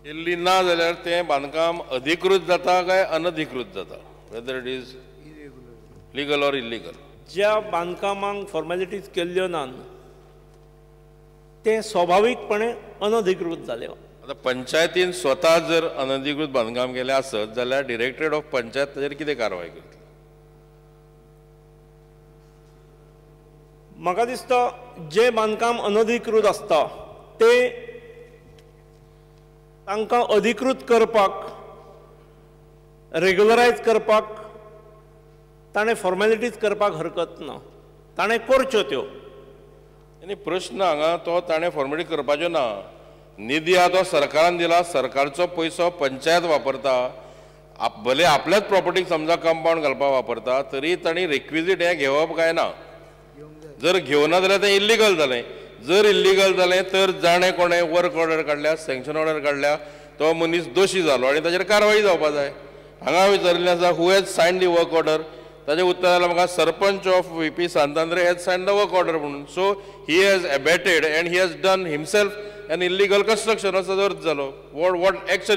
केल्ली ना जाल्यार तें बांदकाम अधिकृत जाता काय अनधिकृत जाता, whether it is legal or illegal. ज्या बांदकामांक फॉर्मेलिटीज केल्ल्यो नात ते स्वाभाविकपणे अनधिकृत जाले. आता पंचायतीन स्वता जर अनधिकृत बांदकाम केलें आसत जाल्यार डिरेक्टरेट ऑफ पंचायत ताचेर कितें कारवाय करतली? म्हाका दिसता जे बांदकाम अनधिकृत आसता ते तांकां अधिकृत करपाक, रेग्युलरायज करपाक ताणें फॉर्मेलिटीज करपाक हरकत ना, ताणें करच्यो त्यो. आनी प्रश्न हांगा तो ताणें फॉर्मेलिटी करपाच्यो ना. निधी हा तो सरकारान दिला, सरकारचो पयसो पंचायत वापरता, भले आपल्याच प्रॉपर्टीक समजा कंपाऊंड घालपाक वापरता, तरी तांणी रिक्विजीट हें घेवप काय ना. जर घेवना जाल्यार तें इल्लीगल जालें. जर इल्लीगल जालें तर जाणें कोणें वर्क ऑर्डर काडल्या, सँक्शन ऑर्डर काडल्या, तो मनीस दोशी जालो आनी ताचेर कारवाई जावपाक जाय. हांगा विचारिल्लें आसा who has sign the work order. ताचें उत्तर जालें म्हाका sarpanch of VP St Andre has sign the work order म्हणून. So he has abetted and he has done himself an illegal construction असो अर्थ जालो. वॉट एक्शन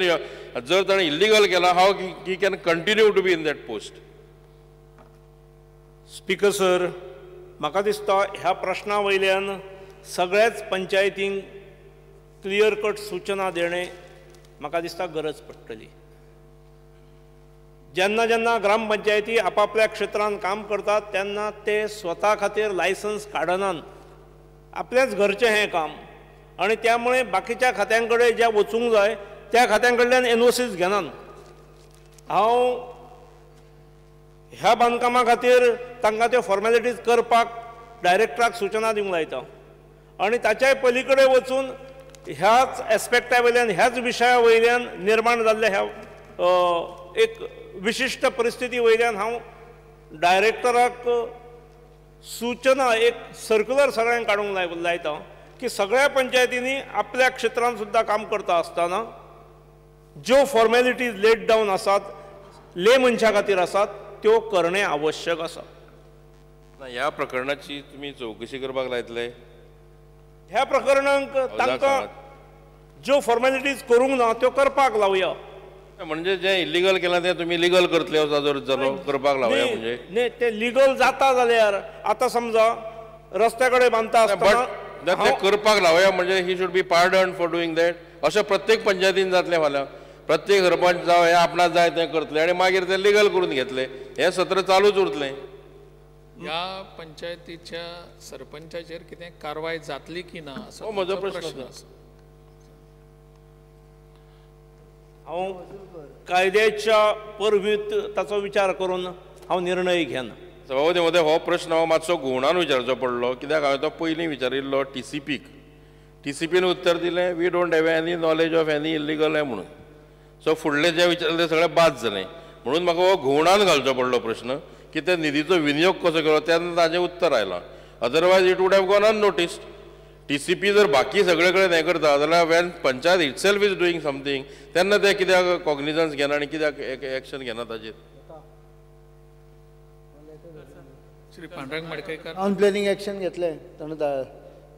जर ताणें इल्लीगल केला, how he can continue to be in that post. Speaker sir, म्हाका दिसता ह्या प्रश्ना वयल्यान सगळ्याच पंचायतींक क्लियर कट सूचना देणे म्हाका दिसता गरज पडटली. जेन्ना जेन्ना ग्रामपंचायती आपापल्या क्षेत्रांत काम करतात तेन्ना ते स्वता खातीर लायसन्स काडनात, आपलेंच घरचें हें काम, आनी त्यामुळे बाकीच्या खात्यां कडेन जे वचूंक जाय त्या खात्यां कडल्यान NOCs घेनात. हांव ह्या बांदकामा खातीर तांकां त्यो फॉर्मेलिटीज करपाक डायरेक्टराक सूचना दिवंक लायता आनी ताच्याय पलीकडे वचून ह्याच एस्पेक्टा वयल्यान, ह्याच विशया वयल्यान निर्माण जाल्ल्या ह्या एक विशिश्ट परिस्थिती वयल्यान हांव डायरेक्टराक सूचना, एक सर्क्युलर सगळ्यांक काडूंक लायता की सगळ्या पंचायतींनी आपल्या क्षेत्रांत सुद्दां काम करता आसतना ज्यो फॉर्मेलिटीज लेट डावन आसात, ले मनशा खातीर आसात, त्यो करणे आवश्यक आसा. ह्या प्रकरणाची तुमी चवकशी करपाक लायतले? ह्या प्रकरणांक तांकां ज्यो फॉर्मेलिटीज करूंक ना त्यो करपाक लावया. म्हणजे जे इल्लीगल केलां तें तुमी लीगल करतले असो जर जालो करपाक लावया. म्हणजे न्ही, तें लीगल जाता जाल्यार आतां समजा रस्त्या कडेन बांदता आसतना ते करपाक लावया, म्हणजे he should be pardon for doing that. अशें प्रत्येक पंचायतीन जातलें फाल्यां. प्रत्येक सरपंच जावं हे आपणाक जाय तें करतले आनी मागीर ते लीगल करून घेतले. हें सत्र चालूच उरतलें. ह्या पंचायतीच्या सरपंचाचेर कितें कारवाय जातली की ना असो म्हजो प्रश्न आसा. हांव कायद्याच्या परवीत ताचो विचार करून हांव निर्णय घेना. सभापती महोदय, हो प्रश्न हांव मातसो घुवणान विचारचो पडलो, कित्याक हांवें तो पयलीं विचारिल्लो TCPक. TCPन उत्तर दिलें we don't have any knowledge of any illegal हें म्हणून. सो फुडलें जें विचारलें तें सगळें बाद जालें. म्हणून म्हाका हो घुवणान घालचो पडलो प्रश्न की ते निधीचो विनियोग कसो केलो, तेन्ना ताचें उत्तर आयलां. Otherwise it would have gone unnoticed. TCP जर बाकी सगळे कडेन हें करता जाल्यार when panchayat itself is doing something तेन्ना ते कित्याक कॉग्निजन्स घेना आनी कित्याक एक्शन घेना ताचेर? Shri Pandurang Madkaikar, town planning action घेतलें ताणें.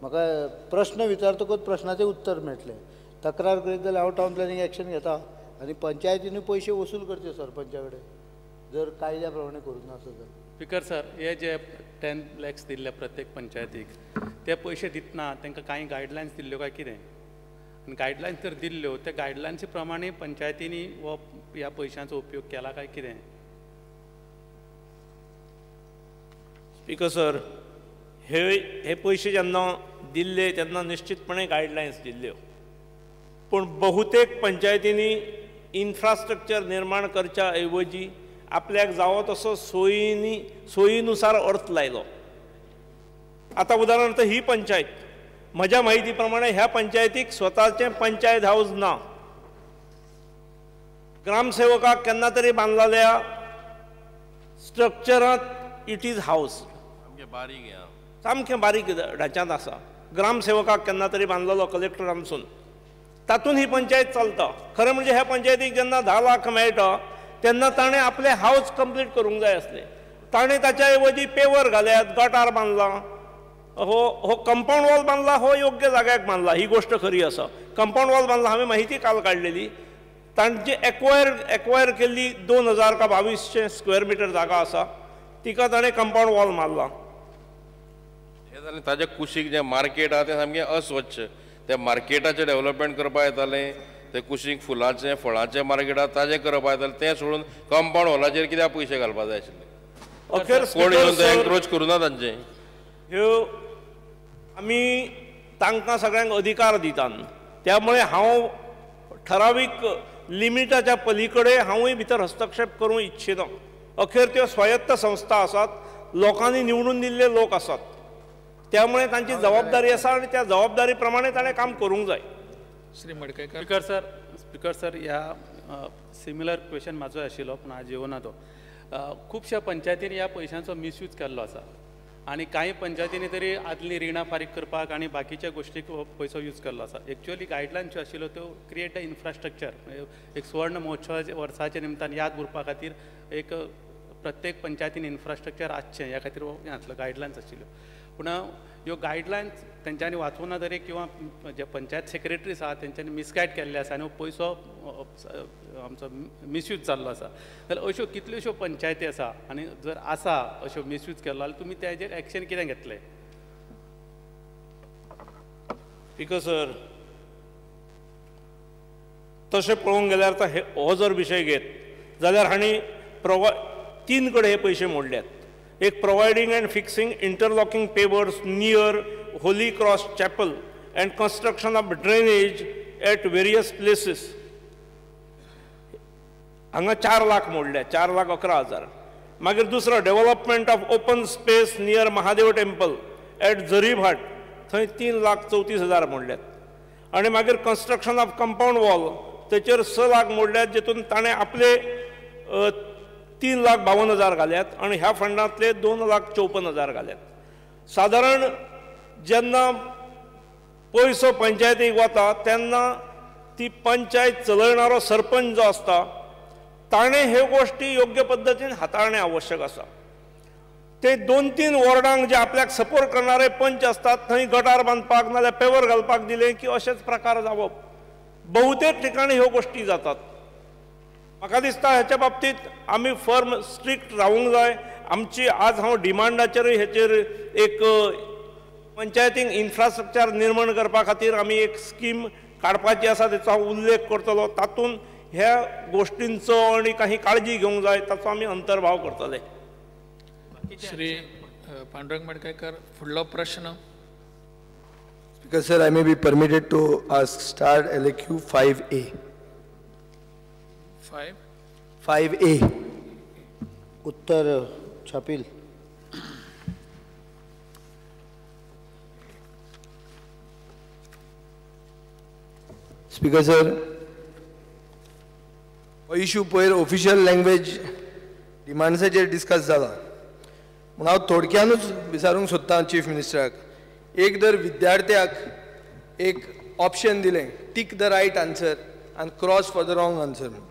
म्हाका प्रश्न विचारतकूच प्रश्नाचें उत्तर मेळटलें. तक्रार करीत जाल्यार हांव टावन प्लॅनिंग एक्शन घेता आनी पंचायतीनूय पयशे वसूल करचे सरपंचा कडेन जर कायद्या प्रमाणे करूंक ना आसत जाल्यार. स्पीकर सर, हे जे 10 lakhs दिल्ले प्रत्येक पंचायतीक, ते पयशे दितना तांकां कांय गायडलायन्स दिल्ल्यो काय कितें? आनी गायडलायन्स जर दिल्ल्यो त्या गायडलायन्सी प्रमाणे पंचायतींनी हो ह्या पयशांचो उपयोग केला काय कितें? स्पीकर सर, हे पयशे जेन्ना दिल्ले तेन्ना निश्चितपणे गायडलायन्स दिल्ल्यो, पूण बहुतेक पंचायतींनी इन्फ्रास्ट्रक्चर निर्माण करच्या ऐवजी आपल्याक जावो तसो सोयीनुसार अर्थ लायलो. आतां उदाहरणार्थ ही पंचायत, म्हज्या माहिती प्रमाणे ह्या पंचायतीक स्वताचें पंचायत हाऊस ना. ग्रामसेवकाक केन्ना तरी बांदलेल्या स्ट्रक्चरांत इट इज हाऊस. सामकें बारीक ढांच्यात आसा. ग्रामसेवकाक केन्ना तरी बांदलेलो कलेक्टरांसून, तातूंत ही पंचायत चलता. खरें म्हणजे ह्या पंचायतीक जेन्ना 10 लाख मेळटा तेन्ना ताणें आपले हाऊस कंप्लीट करूंक जाय आसले. ताणें ताच्या ऐवजी पेवर घाल्यात, गटार बांदलां, हो कंपाऊंड वॉल बांधला, हो योग्य जाग्याक बांधला, ही गोष्ट खरी आसा. कंपाऊंड वॉल बांधला, हांवें माहिती काल काडलेली. तांची एक्वायर केल्ली 2000 का 2200 स्क्वेअर मिटर जागा आसा, तिका ताणें कंपाऊंड वॉल मारला. हे जालें ताजे कुशीक जें मार्केट आहा तें सामकें अस्वच्छ. त्या मार्केटाचें डेव्हलपमेंट करपा येतालें, ते कुशीक फुलांचें फळांचें मार्केट आहा ताजें करपा येतालें, तें सोडून कंपाऊंड वॉलाचेर कित्याक पयशे घालपा जाय आशिल्ले? अखेर कोण येवन ते एन्क्रोच करूना तांचें. ह्यो आमी तांकां सगळ्यांक अधिकार दितात, त्यामुळे हांव ठरावीक लिमिटाच्या पलीकडे हांवूय भितर हस्तक्षेप करूंक इच्छिना. अखेर त्यो स्वायत्त संस्था आसात, लोकांनी निवडून दिल्ले लोक आसात, त्यामुळे तांची जबाबदारी आसा आनी त्या जबाबदारी प्रमाणे ताणें काम करूंक जाय. श्री मडकयकर. स्पिकर सर ह्या सिमिलर क्वेश्चन म्हाजो आशिल्लो पूण आज येवना तो. खुबश्या पंचायतींनी ह्या पयशांचो मिसयूज केल्लो आसा आनी कांय पंचायतींनी तरी आदली रिणां फारीक करपाक आनी बाकीच्या गोश्टीक पयसो यूज केल्लो आसा. एक्चुअली गायडलायन ज्यो आशिल्ल्यो त्यो क्रिएट अ इन्फ्रास्ट्रक्चर, एक सुवर्ण महोत्सवाच्या वर्साच्या निमतान याद उरपा खातीर एक प्रत्येक पंचायतीन इन्फ्रास्ट्रक्चर आसचें ह्या खातीर हें आसलो गायडलायन्स आशिल्ल्यो. पूण ह्यो गायडलायन्स तेंच्यांनी वाचूना तरी किंवा जे पंचायत सेक्रेटरीज आहा तेंच्यांनी मिसगायड केल्ले आसा आनी पयसो आमचो मिसयूज जाल्लो आसा. जाल्यार अश्यो कितल्योश्यो पंचायती आसा आनी जर आसा अश्यो मिसयूज केल्लो जाल्यार तुमी तेजेर एक्शन कितें घेतले? स्पिकर सर, तशें पळोवंक गेल्यार हो जर विशय घेत जाल्यार हांणी 3 कडेन हे पयशे मोडल्यात. एक providing and fixing interlocking pavers near Holy Cross chapel and construction of drainage at various places, हांगा 4 लाख मोडल्या, 4,11,000. मागीर दुसरो development of open space near Mahadev temple at Jaribhat, थंय 3,34,000 मोडल्यात. आनी मागीर कन्स्ट्रक्शन ऑफ कंपाऊंड वॉल तेचेर 6 लाख मोडल्यात, जेतून ताणें आपले 3,52,000 घाल्यात आनी ह्या फंडांतले 2,54,000 घाल्यात. सादारण जेन्ना पयसो पंचायतीक वता तेन्ना ती पंचायत चलयणारो सरपंच जो आसता ताणें ह्यो गोश्टी योग्य पद्दतीन हाताळणे आवश्यक आसा. ते 2-3 वॉर्डांक जे आपल्याक सपोर्ट करणारे पंच असतात थंय गटार बांदपाक नाल्यार पेवर घालपाक दिले की अशेच प्रकार जावप. बहुतेक ठिकाणी ह्यो गोश्टी जातात. म्हाका दिसता हेच्या बाबतीत आमी फर्म स्ट्रिक्ट रावूंक जाय. आमची आज हांव डिमांडाचेरूय हेचेर एक पंचायतींक इन्फ्रास्ट्रक्चर निर्माण करपा खातीर आमी एक स्कीम काडपाची आसा, तेचो हांव उल्लेख करतलो. तातूंत ह्या गोश्टींचो आनी काही काळजी घेवंक जाय ताचो आमी अंतर्भाव करतले. श्री पांडुरंग मडकयकर, फुडलो प्रश्न. Speaker sir, I may be permitted to ask star LAQ 5A. 5A. उत्तर छापील. Speaker sir, हो इश्यू पयर ऑफिशियल लँग्वेज डिमांड्साचेर डिस्कस जाला, म्हूण हांव थोडक्यानूच विचारूंक सोदतां चीफ मिनिस्टराक. एक दर विद्यार्थ्याक एक ऑप्शन दिलें, टिक द रायट आन्सर आनी cross for the wrong answer म्हणून,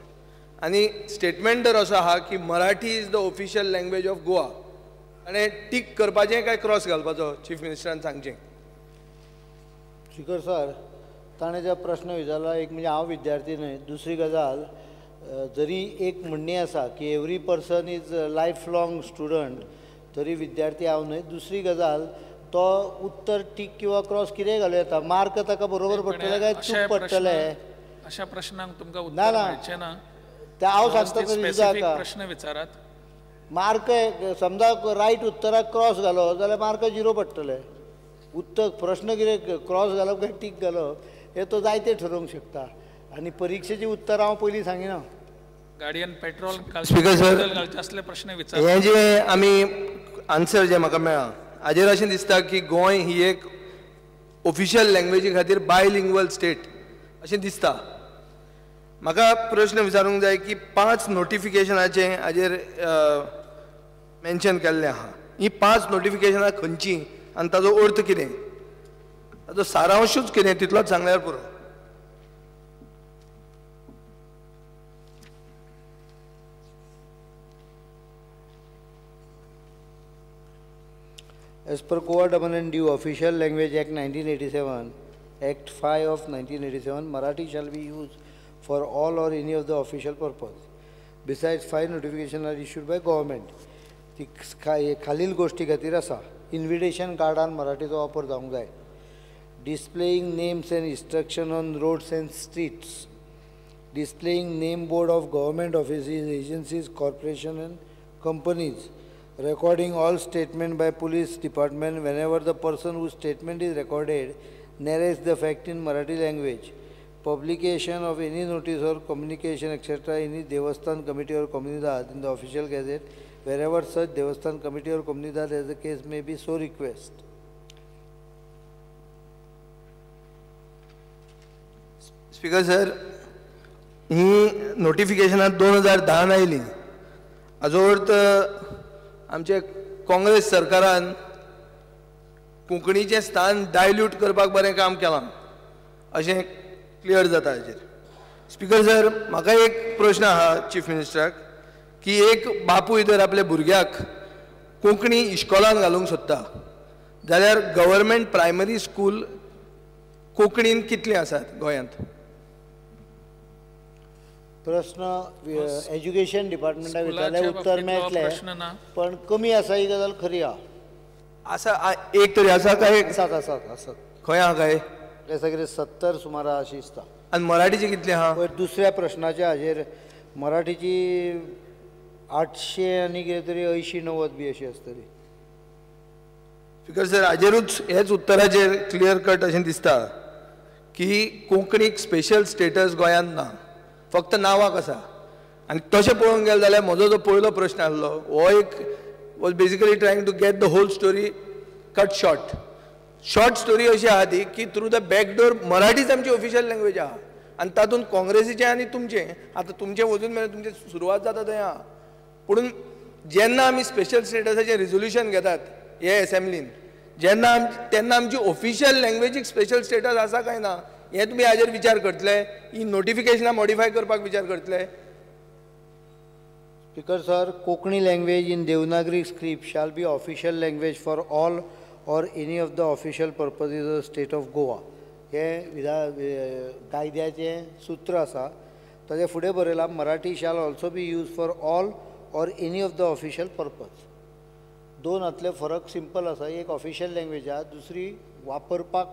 आनी स्टेटमेंट तर असो आहा की Marathi is the official language of Goa. आनी टीक करपाचें काय क्रॉस घालपाचो चीफ मिनिस्टरान सांगचें. स्पिकर सर, ताणें जो प्रश्न विचारला, एक म्हणजे हांव विद्यार्थी न्हय. दुसरी गजाल, जरी एक म्हणणी आसा की every person is life long student, तरी विद्यार्थी हांव न्हय. दुसरी गजाल, तो उत्तर टीक किंवा क्रॉस कितेंय घालूं येता, मार्क ताका बरोबर पडटले काय चूक पडटले, अशा प्रश्नांक तुमकां ना उत्तर ना मेळचें ना. ते हांव सांगता स्पेसिफीक प्रश्न विचारात. मार्क समजा रायट उत्तराक क्रॉस घालो जाल्यार मार्क 0 पडटले. उत्तर प्रश्न कितें क्रॉस घालप काय टीक घालप हे तो जायते ठरोवंक शकता. आनी परीक्षेची उत्तर हांव पयलीं सांगिना. गाडयेन पेट्रोल Speaker sir, घालचे असले प्रश्न विचार. हें जे आमी आन्सर जे म्हाका मेळ्ळा हाजेर अशें दिसता की गोंय ही एक ऑफिशियल लँग्वेजी खातीर बायलिंग्वल स्टेट अशें दिसता. म्हाका प्रश्न विचारूंक जाय की 5 नोटिफिकेशनाचे हाजेर मेन्शन केल्लें आहा. ही 5 नोटिफिकेशनां खंयचीं आनी ताजो अर्थ कितें, ताजो सारांशूच कितें तितलोच सांगल्यार पुरो. As per Goa Daman and Diu Official Language Act 1987, Act 5 of 1987, Marathi shall be used for all or any of the official purpose. Besides, 5 notifications are issued by government. ती खालील गोष्टी खातीर आसा. इन्व्हिटेशन कार्डान मराठीचो वापर जावंक जाय. Displaying names and instruction on roads and streets. Displaying name board of government offices, agencies, corporations and companies. Recording all statement by police department whenever the person whose statement is recorded narrates the fact in Marathi language. Publication of any notice or communication etc. any Devasthan committee or Komunidad in the official gazette wherever such Devasthan committee or Komunidad as the case may be so request. Speaker sir, ही नोटिफिकेशनां 2010 आयली. हाजो अर्थ आमचे काँग्रेस सरकारान कोंकणीचें स्थान dilute करपाक बरें काम केलां अशें क्लियर जाता हाजेर. स्पीकर सर, म्हाका एक प्रश्न आहा चीफ मिनिस्टराक की एक बापूय जर आपल्या भुरग्याक कोंकणी इश्कोलान घालूंक सोदता जाल्यार गव्हर्मेंट प्रायमरी स्कूल कोंकणीन कितलीं आसात गोंयांत? प्रश्न एज्युकेशन डिपार्टमेंटा विचारले स्कुलाच्या उत्तर बाबतींतलो मेळटलें, प्रश्न ना. पण कमी आसा ही गजाल खरी आहा. आसा एक तरी आसा काय? आसात आसात आसात. खंय आहा काय? हे सगळे 70 सुमार आहा अशी दिसता. आनी मराठीचे कितले आहा? पयर दुसऱ्या प्रश्नाच्या हाजेर मराठीची 800 आनी कितें तरी 80-90 बी अशी आसतली. स्पीकर सर, हाजेरूच हेच उत्तराचेर क्लियर कट अशें दिसता की कोंकणीक स्पेशल स्टेटस गोंयांत ना, फक्त नांवाक आसा. आनी तशें पळोवंक गेले जाल्यार म्हजो जो पयलो प्रश्न आसलो हो एक was basically trying to get the whole story cut short story अशी आहा ती की थ्रू द बॅकडोर मराठीच आमची ऑफिशियल लँग्वेज आहा आनी तातूंत काँग्रेसीचें आनी तुमचें आतां तुमचें वचून मेळून तुमची सुरवात जाता थंय आहा. पूण जेन्ना आमी स्पेशल स्टेटसाचें रिजोल्युशन घेतात हे एसेंब्लीन तेन्ना आमची ऑफिशियल लँग्वेजीक स्पेशल स्टेटस आसा काय ना हें तुमी हाजेर विचार करतले? ही नोटिफिकेशनां मॉडिफाय करपाक विचार करतले? Speaker sir, Konkani language in Devanagari script shall be official language for all or any of the official purposes of state of Goa. हें कायद्याचें सूत्र आसा. ताचे फुडें बरयलां Marathi shall also be used for all or any of the official purpose. दोन हातले फरक सिंपल आसा. एक ऑफिशियल लँग्वेज आहा, दुसरी वापरपाक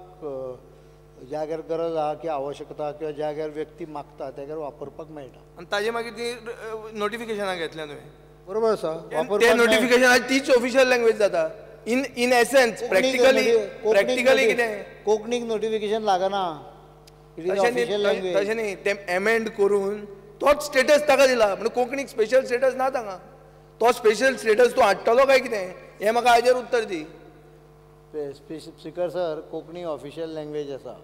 जाग्यार गरज आहा की आवश्यकता किंवा जाग्यार व्यक्ती मागता त्यागर वापरपाक मेळटा. आनी ताजे मागीर ती नोटिफिकेशनां घेतल्या तुवें? बरोबर आसा. ते नोटिफिकेशन तीच ऑफिशियल लँग्वेज जाता इन एसेन्स. प्रॅक्टिकली कितें कोंकणीक नोटिफिकेशन लागना. तशें न्ही, ते एमेंड करून तोच स्टेटस ताका दिला. म्हणजे कोंकणीक स्पेशल स्टेटस ना तांगा. तो स्पेशल स्टेटस तूं हाडटलो काय कितें हें म्हाका हाजेर उत्तर दी. Speaker sir, Konkani official language आसा.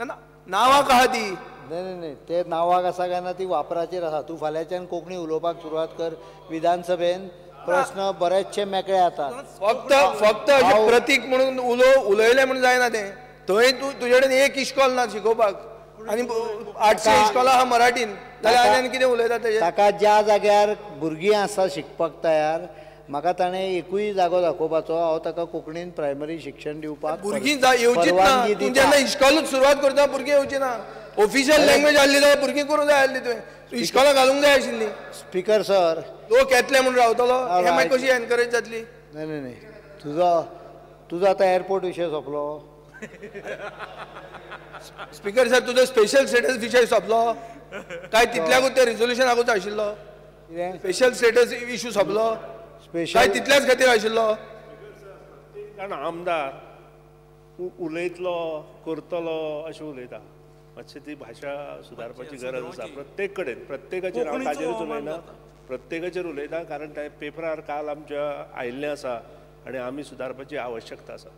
नांवाक आहा ती. नाही ते नांवाक आसा काय ना ती वापराचेर आसा. तूं फाल्यांच्यान कोंकणी उलोवपाक सुरवात कर. विधानसभेन प्रश्न बरेचशे मेकळे जातात. फक्त अशें प्रतीक म्हणून उलयलें म्हणून जायना तें. थंय तुजे कडेन एक इश्कॉल ना शिकोवपाक आनी 800 इश्कॉलां आहा मराठीन जाल्यार आनी कितें उलयता तेजेर? ताका ज्या जाग्यार भुरगीं आसा शिकपाक तयार, म्हाका ताणें एकूय जागो दाखोवपाचो. हांव ताका कोंकणीन प्रायमरी शिक्षण दिवपाक भुरगीं येवचीच ना. तूं जेन्ना इश्कॉलूच सुरवात करता भुरगीं येवची ना. ऑफिशियल लँग्वेज आहली जाल्यार भुरगीं करूंक जाय आहली. तुवें इश्कॉलां घालूंक जाय आशिल्ली. स्पीकर सर, लोक येतले म्हणून रावतलो हें मागीर कशी एनकरेज जातली? नाही तुजो आतां एअरपोर्ट विशय सोंपलो. स्पीकर सर, तुजो स्पेशल स्टेटस विशय सोंपलो काय तितल्याकूच त्या रिझोल्युशनाकूच आशिल्लो? स्पेशल स्टेटस इश्यू सोंपलो काय तितल्याच खातीर आशिल्लो? कारण आमदार उलयतलो करतलो अशें उलयता. मातशी ती भाशा सुदारपाची गरज आसा प्रत्येक कडेन. प्रत्येकाचेर हांव ताजेरूच उलयना, प्रत्येकाचेर उलयता कारण ते पेपरार काल आमच्या आयिल्लें आसा आनी आमी सुदारपाची आवश्यकता आसा.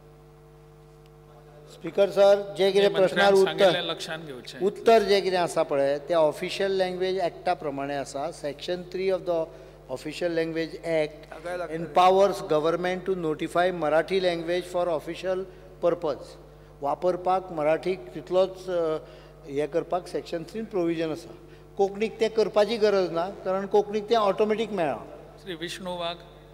स्पीकर सर, जे कितें प्रश्नार लक्षांत घेवचें उत्तर जे कितें आसा पळय तें ऑफिशियल लँग्वेज एक्टा प्रमाणे आसा. Section 3 of the official language act empowers government to notify Marathi language for official purpose. वापरपाक मराठीक तितलोच हें करपाक सेक्शन 3 प्रोविजन आसा. कोंकणीक तें करपाची गरज ना कारण कोंकणीक तें ऑटोमॅटीक मेळ्ळां. श्री विष्णू वाघ.